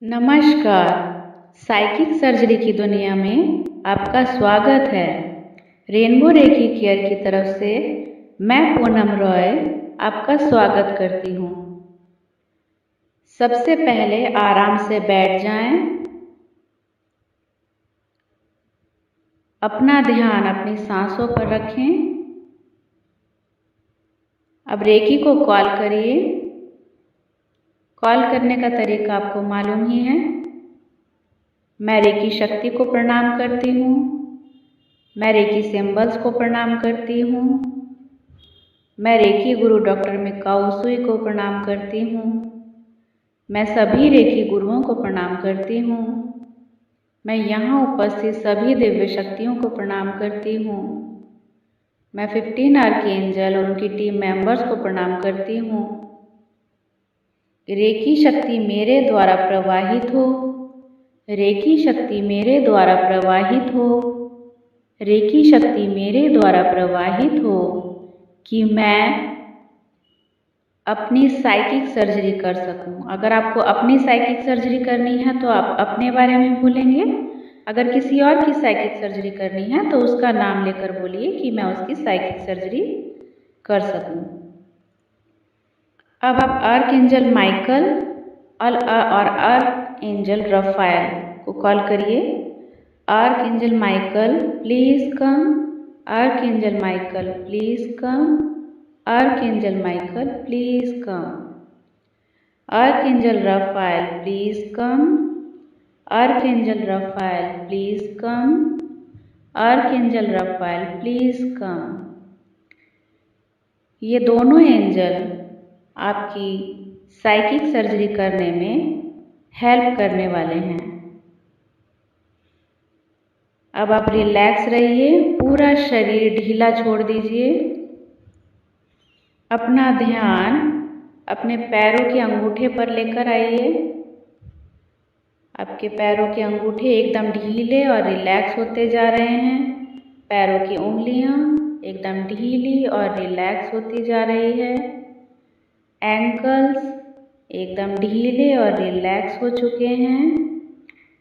नमस्कार। Psychic surgery की दुनिया में आपका स्वागत है। रेनबो रेकी केयर की तरफ से मैं पूनम रॉय आपका स्वागत करती हूँ। सबसे पहले आराम से बैठ जाएं। अपना ध्यान अपनी सांसों पर रखें। अब रेकी को कॉल करिए। कॉल करने का तरीका आपको मालूम ही है। मैं रेकी शक्ति को प्रणाम करती हूँ। मैं रेकी सिंबल्स को प्रणाम करती हूँ। मैं रेकी गुरु डॉक्टर मिकाओ उसूई को प्रणाम करती हूँ। मैं सभी रेकी गुरुओं को प्रणाम करती हूँ। मैं यहाँ उपस्थित सभी दिव्य शक्तियों को प्रणाम करती हूँ। मैं 15 आर्कएंजल और उनकी टीम मेंबर्स को प्रणाम करती हूँ। रेकी शक्ति मेरे द्वारा प्रवाहित हो। रेकी शक्ति मेरे द्वारा प्रवाहित हो। रेकी शक्ति मेरे द्वारा प्रवाहित हो कि मैं अपनी साइकिक सर्जरी कर सकूं। अगर आपको अपनी साइकिक सर्जरी करनी है तो आप अपने बारे में बोलेंगे। अगर किसी और की साइकिक सर्जरी करनी है तो उसका नाम लेकर बोलिए कि मैं उसकी साइकिक सर्जरी कर सकूं। अब आप आर्कएंजल माइकल और आर्कएंजल रफाएल को कॉल करिए। Archangel Michael please come. Archangel Michael please come. Archangel Michael please come. Archangel Raphael please come. Archangel Raphael please come. Archangel Raphael please come. ये दोनों angel आपकी साइकिक सर्जरी करने में help करने वाले हैं। अब आप रिलैक्स रहिए। पूरा शरीर ढीला छोड़ दीजिए। अपना ध्यान अपने पैरों के अंगूठे पर लेकर आइए। आपके पैरों के अंगूठे एकदम ढीले और रिलैक्स होते जा रहे हैं। पैरों की उंगलियां एकदम ढीली और रिलैक्स होती जा रही है। एंकल्स एकदम ढीले और रिलैक्स हो चुके हैं।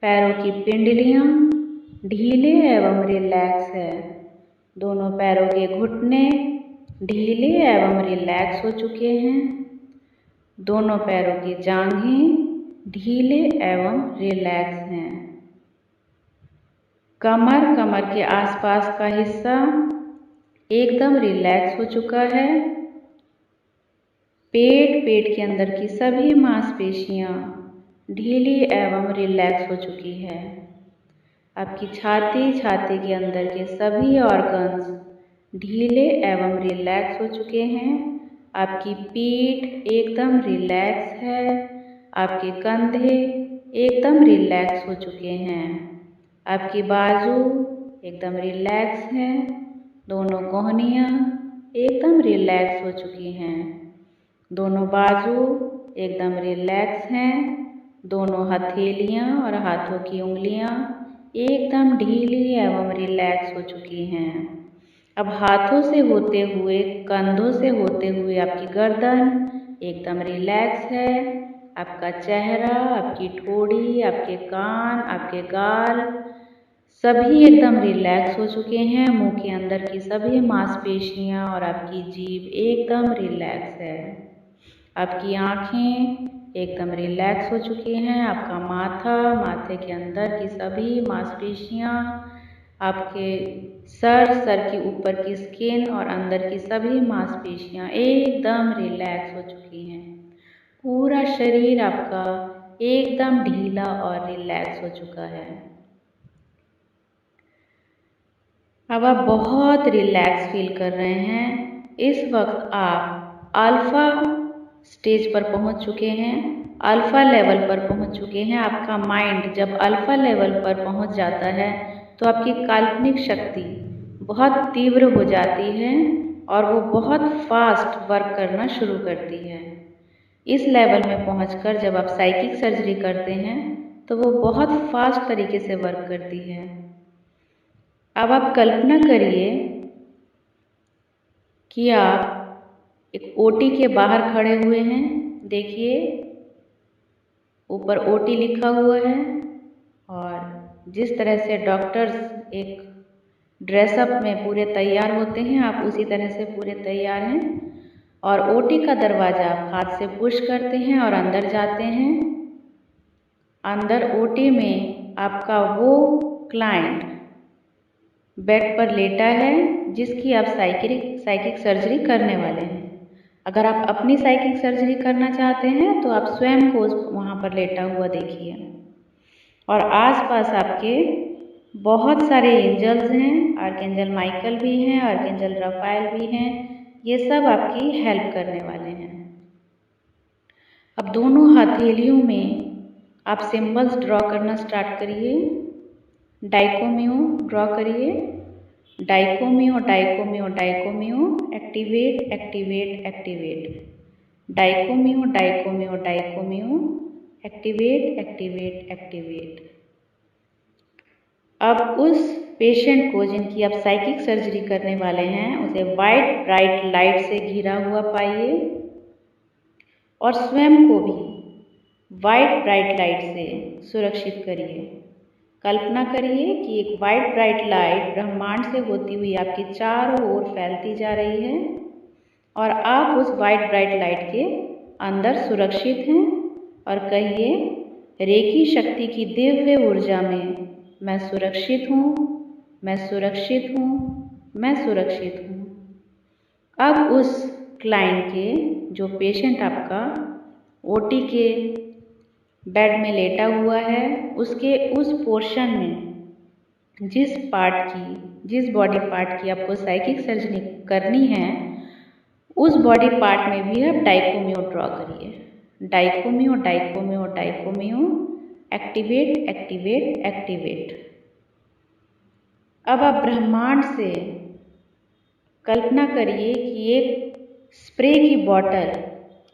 पैरों की पिंडलियां ढीले एवं रिलैक्स है। दोनों पैरों के घुटने ढीले एवं रिलैक्स हो चुके हैं। दोनों पैरों की जांघें ढीले एवं रिलैक्स हैं। कमर के आसपास का हिस्सा एकदम रिलैक्स हो चुका है। पेट के अंदर की सभी मांसपेशियां ढीली एवं रिलैक्स हो चुकी है। आपकी छाती के अंदर के सभी ऑर्गन्स ढीले एवं रिलैक्स हो चुके हैं। आपकी पीठ एकदम रिलैक्स है। आपके कंधे एकदम रिलैक्स हो चुके हैं। आपकी बाजू एकदम रिलैक्स है। दोनों कोहनियाँ एकदम रिलैक्स हो चुकी हैं। दोनों बाजू एकदम रिलैक्स हैं। दोनों हथेलियाँ और हाथों की उंगलियाँ एकदम ढीली एवं रिलैक्स हो चुकी हैं। अब हाथों से होते हुए कंधों से होते हुए आपकी गर्दन एकदम रिलैक्स है। आपका चेहरा, आपकी ठोड़ी, आपके कान, आपके गाल सभी एकदम रिलैक्स हो चुके हैं। मुंह के अंदर की सभी मांसपेशियां और आपकी जीभ एकदम रिलैक्स है। आपकी आँखें एकदम रिलैक्स हो चुकी हैं। आपका माथा, माथे के अंदर की सभी मांसपेशियां, आपके सर के ऊपर की स्किन और अंदर की सभी मांसपेशियां एकदम रिलैक्स हो चुकी हैं। पूरा शरीर आपका एकदम ढीला और रिलैक्स हो चुका है। अब आप बहुत रिलैक्स फील कर रहे हैं। इस वक्त आप अल्फा स्टेज पर पहुंच चुके हैं। अल्फा लेवल पर पहुंच चुके हैं। आपका माइंड जब अल्फा लेवल पर पहुंच जाता है तो आपकी काल्पनिक शक्ति बहुत तीव्र हो जाती है और वो बहुत फास्ट वर्क करना शुरू करती है। इस लेवल में पहुंचकर जब आप साइकिक सर्जरी करते हैं तो वो बहुत फास्ट तरीके से वर्क करती है। अब आप कल्पना करिए कि आप एक ओटी के बाहर खड़े हुए हैं। देखिए ऊपर ओटी लिखा हुआ है। और जिस तरह से डॉक्टर्स एक ड्रेसअप में पूरे तैयार होते हैं, आप उसी तरह से पूरे तैयार हैं। और ओटी का दरवाज़ा हाथ से पुश करते हैं और अंदर जाते हैं। अंदर ओटी में आपका वो क्लाइंट बेड पर लेटा है जिसकी आप साइकिक सर्जरी करने वाले हैं। अगर आप अपनी साइकिक सर्जरी करना चाहते हैं तो आप स्वयं को वहाँ पर लेटा हुआ देखिए। और आसपास आपके बहुत सारे एंजल्स हैं, आर्कएंजल माइकल भी हैं, आर्कएंजल राफेल भी हैं। ये सब आपकी हेल्प करने वाले हैं। अब दोनों हथेलियों में आप सिंबल्स ड्रॉ करना स्टार्ट करिए। डाइकोमियो ड्रॉ करिए। Dai Ko Myo Dai Ko Myo Dai Ko Myo, activate activate activate. Dai Ko Myo Dai Ko Myo Dai Ko Myo, activate activate activate. अब उस पेशेंट को जिनकी आप साइकिक सर्जरी करने वाले हैं उसे वाइट ब्राइट लाइट से घिरा हुआ पाइए और स्वयं को भी वाइट ब्राइट लाइट से सुरक्षित करिए। कल्पना करिए कि एक वाइट ब्राइट लाइट ब्रह्मांड से होती हुई आपके चारों ओर फैलती जा रही है और आप उस वाइट ब्राइट लाइट के अंदर सुरक्षित हैं। और कहिए, रेकी शक्ति की दिव्य ऊर्जा में मैं सुरक्षित हूँ, मैं सुरक्षित हूँ, मैं सुरक्षित हूँ। अब उस क्लाइंट के, जो पेशेंट आपका ओटी के बेड में लेटा हुआ है, उसके उस पोर्शन में जिस बॉडी पार्ट की आपको साइकिक सर्जरी करनी है, उस बॉडी पार्ट में भी आप डाइकोमियो ड्रॉ करिए। Dai Ko Myo Dai Ko Myo Dai Ko Myo, activate activate activate. अब आप ब्रह्मांड से कल्पना करिए कि एक स्प्रे की बॉटल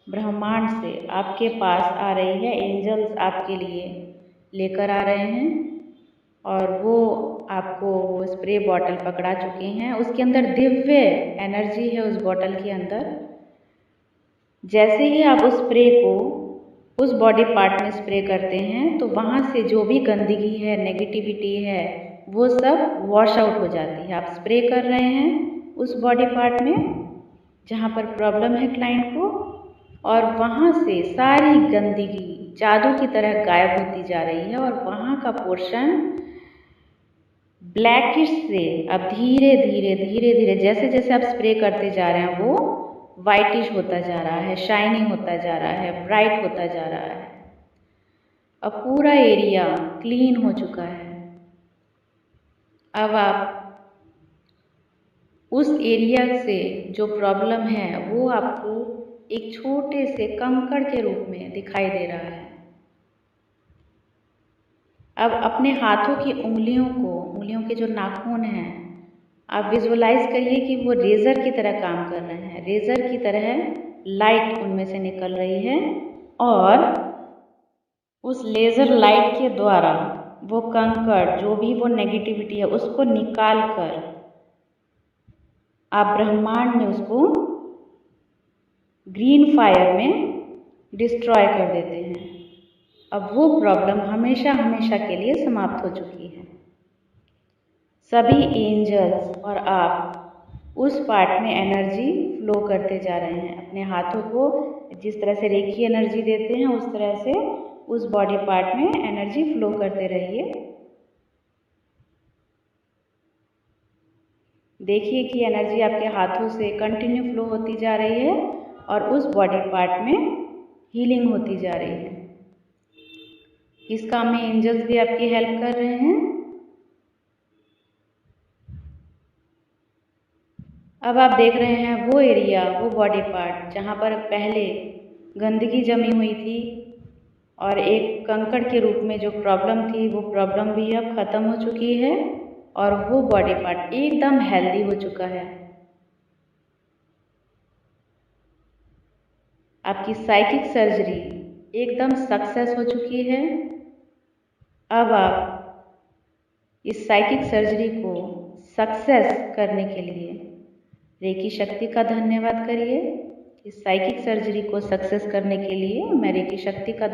ब्रह्मांड से आपके पास आ रही है। एंजल्स आपके लिए लेकर आ रहे हैं और वो आपको वो स्प्रे बॉटल पकड़ा चुके हैं। उसके अंदर दिव्य एनर्जी है, उस बॉटल के अंदर। जैसे ही आप उस स्प्रे को उस बॉडी पार्ट में स्प्रे करते हैं तो वहाँ से जो भी गंदगी है, नेगेटिविटी है, वो सब वॉश आउट हो जाती है। आप स्प्रे कर रहे हैं उस बॉडी पार्ट में जहाँ पर प्रॉब्लम है क्लाइंट को, और वहाँ से सारी गंदगी जादू की तरह गायब होती जा रही है और वहाँ का पोर्शन ब्लैकिश से अब धीरे धीरे धीरे धीरे जैसे जैसे आप स्प्रे करते जा रहे हैं वो वाइटिश होता जा रहा है, शाइनिंग होता जा रहा है, ब्राइट होता जा रहा है। अब पूरा एरिया क्लीन हो चुका है। अब आप उस एरिया से जो प्रॉब्लम है वो आपको एक छोटे से कंकड़ के रूप में दिखाई दे रहा है। अब अपने हाथों की उंगलियों के जो नाखून हैं, आप विजुअलाइज करिए कि वो रेज़र की तरह काम कर रहे हैं। रेज़र की तरह लाइट उनमें से निकल रही है और उस लेज़र लाइट के द्वारा वो कंकड़, जो भी वो नेगेटिविटी है, उसको निकाल कर आप ब्रह्मांड में उसको ग्रीन फायर में डिस्ट्रॉय कर देते हैं। अब वो प्रॉब्लम हमेशा हमेशा के लिए समाप्त हो चुकी है। सभी एंजल्स और आप उस पार्ट में एनर्जी फ्लो करते जा रहे हैं। अपने हाथों को जिस तरह से रेखी एनर्जी देते हैं उस तरह से उस बॉडी पार्ट में एनर्जी फ्लो करते रहिए। देखिए कि एनर्जी आपके हाथों से कंटिन्यू फ्लो होती जा रही है और उस बॉडी पार्ट में हीलिंग होती जा रही है। इस काम में एंजल्स भी आपकी हेल्प कर रहे हैं। अब आप देख रहे हैं वो एरिया, वो बॉडी पार्ट जहाँ पर पहले गंदगी जमी हुई थी और एक कंकड़ के रूप में जो प्रॉब्लम थी, वो प्रॉब्लम भी अब ख़त्म हो चुकी है और वो बॉडी पार्ट एकदम हेल्दी हो चुका है। आपकी साइकिक सर्जरी एकदम सक्सेस हो चुकी है। अब आप इस साइकिक सर्जरी को सक्सेस करने के लिए रेकी शक्ति का धन्यवाद करिए। इस साइकिक सर्जरी को सक्सेस करने के लिए मैं रेकी शक्ति का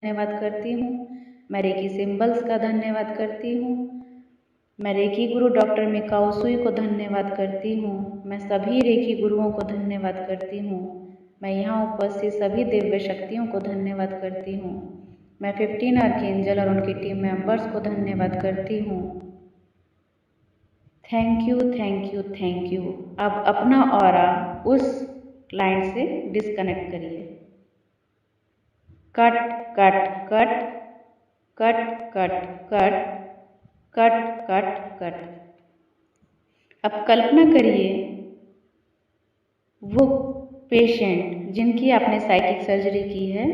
धन्यवाद करती हूँ। मैं रेकी सिंबल्स का धन्यवाद करती हूँ। मैं रेकी गुरु डॉक्टर मिकाओ सुई को धन्यवाद करती हूँ। मैं सभी रेकी गुरुओं को धन्यवाद करती हूँ। मैं यहाँ उपस्थित सभी दिव्य शक्तियों को धन्यवाद करती हूँ। मैं 15 आर्कएंजल और उनकी टीम मेंबर्स को धन्यवाद करती हूँ। Thank you, thank you, thank you. अब अपना ऑरा उस क्लाइंट से डिस्कनेक्ट करिए। Cut cut cut cut cut cut cut cut cut. अब कल्पना करिए वो पेशेंट जिनकी आपने साइकिक सर्जरी की है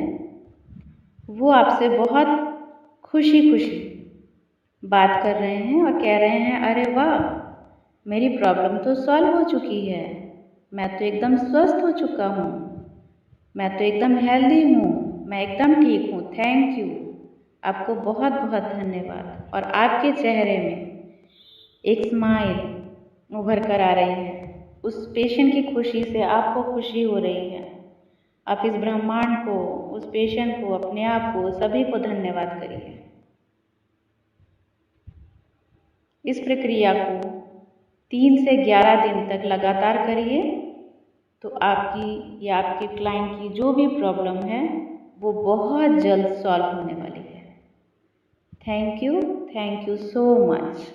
वो आपसे बहुत खुशी खुशी बात कर रहे हैं और कह रहे हैं, अरे वाह, मेरी प्रॉब्लम तो सॉल्व हो चुकी है, मैं तो एकदम स्वस्थ हो चुका हूँ, मैं तो एकदम हेल्दी हूँ, मैं एकदम ठीक हूँ, थैंक यू, आपको बहुत बहुत धन्यवाद। और आपके चेहरे में एक स्माइल उभर कर आ रही है। उस पेशेंट की खुशी से आपको खुशी हो रही है। आप इस ब्रह्मांड को, उस पेशेंट को, अपने आप को, सभी को धन्यवाद करिए। इस प्रक्रिया को 3 से 11 दिन तक लगातार करिए तो आपकी या आपके क्लाइंट की जो भी प्रॉब्लम है वो बहुत जल्द सॉल्व होने वाली है। Thank you so much.